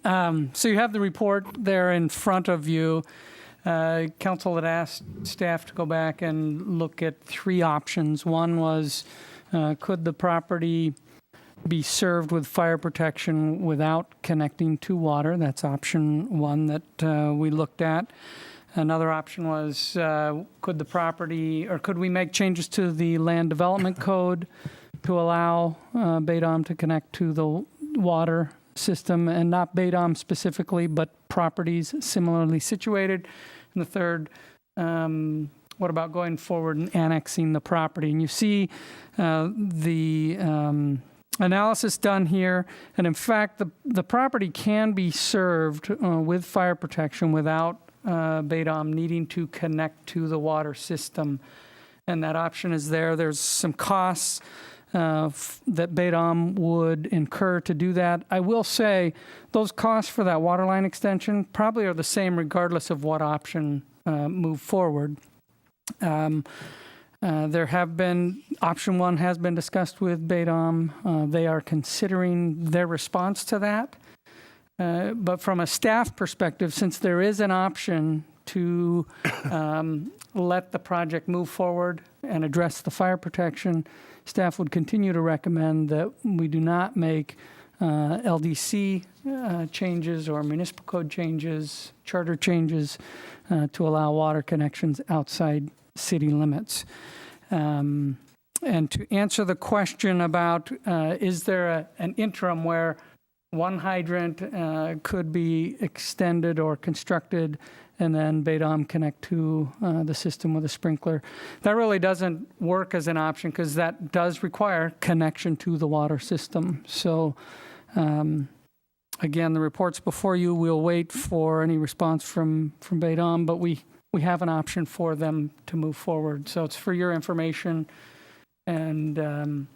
So you have the report there in front of you. Council had asked staff to go back and look at 3 options. One was, could the property be served with fire protection without connecting to water? That's option 1 that we looked at. Another option was, could the property, or could we make changes to the land development code to allow Beit Am to connect to the water system, and not Beit Am specifically, but properties similarly situated. And the third, what about going forward and annexing the property? And you see the analysis done here. And in fact, the property can be served with fire protection without Beit Am needing to connect to the water system. And that option is there. There's some costs that Beit Am would incur to do that. I will say those costs for that water line extension probably are the same regardless of what option move forward. There have been, option 1 has been discussed with Beit Am. They are considering their response to that. But from a staff perspective, since there is an option to let the project move forward and address the fire protection, staff would continue to recommend that we do not make LDC changes or municipal code changes, charter changes to allow water connections outside city limits. And to answer the question about is there an interim where one hydrant could be extended or constructed and then Beit Am connect to the system with a sprinkler. That really doesn't work as an option because that does require connection to the water system. So again, the report's before you. We'll wait for any response from Beit Am, but we have an option for them to move forward. So it's for your information. And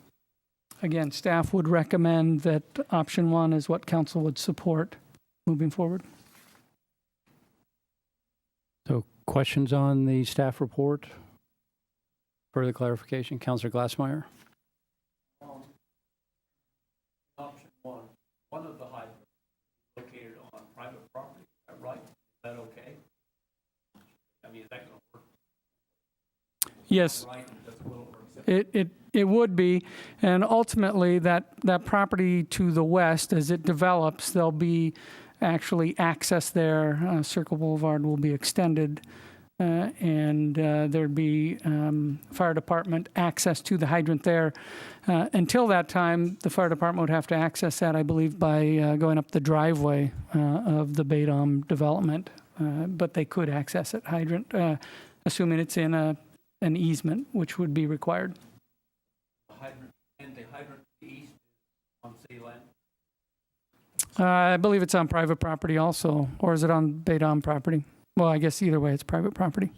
again, staff would recommend that option 1 is what council would support moving forward. So questions on the staff report? Further clarification, Councilor Glassmeyer? Option 1, one of the hydrants located on private property, is that right? Is that okay? I mean, is that going to work? Yes. Right, that's a little more It would be, and ultimately that property to the west, as it develops, there'll be actually access there. Circle Boulevard will be extended, and there'd be fire department access to the hydrant there. Until that time, the fire department would have to access that, I believe, by going up the driveway of the Beit Am development. But they could access it, hydrant, assuming it's in an easement, which would be required. The hydrant to the east on city land? I believe it's on private property also, or is it on Beit Am property? Well, I guess either way, it's private property.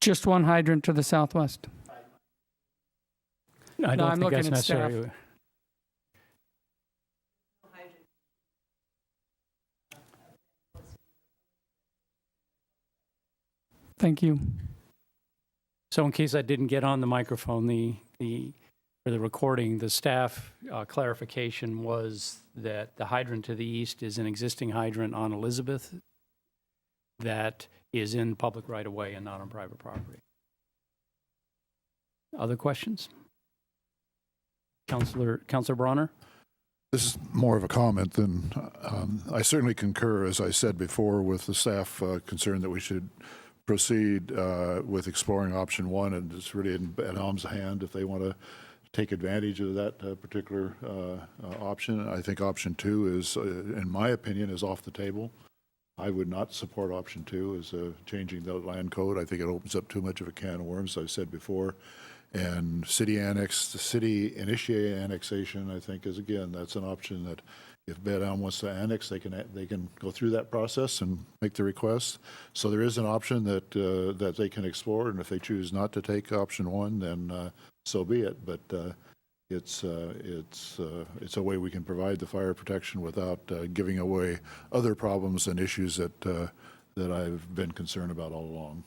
Just one hydrant to the southwest. I don't I'm think looking that's at staff. necessary. Thank you. So in case I didn't get on the microphone, for the recording, the staff clarification was that the hydrant to the east is an existing hydrant on Elizabeth that is in public right-of-way and not on private property. Other questions? Councilor Bronner? This is more of a comment than, I certainly concur, as I said before, with the staff concern that we should proceed with exploring option 1, and it's really in Beit Am's hand if they want to take advantage of that particular option. I think option 2 is, in my opinion, is off the table. I would not support option 2 as changing the land code. I think it opens up too much of a can of worms, as I said before. And the city initiated annexation, I think, is, again, that's an option that if Beit Am wants to annex, they can go through that process and make the request. So there is an option that that they can explore, and if they choose not to take option 1, then so be it. But it's a way we can provide the fire protection without giving away other problems and issues that that I've been concerned about all along.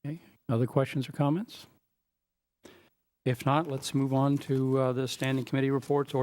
Okay. Other questions or comments? If not, let's move on to the standing committee reports.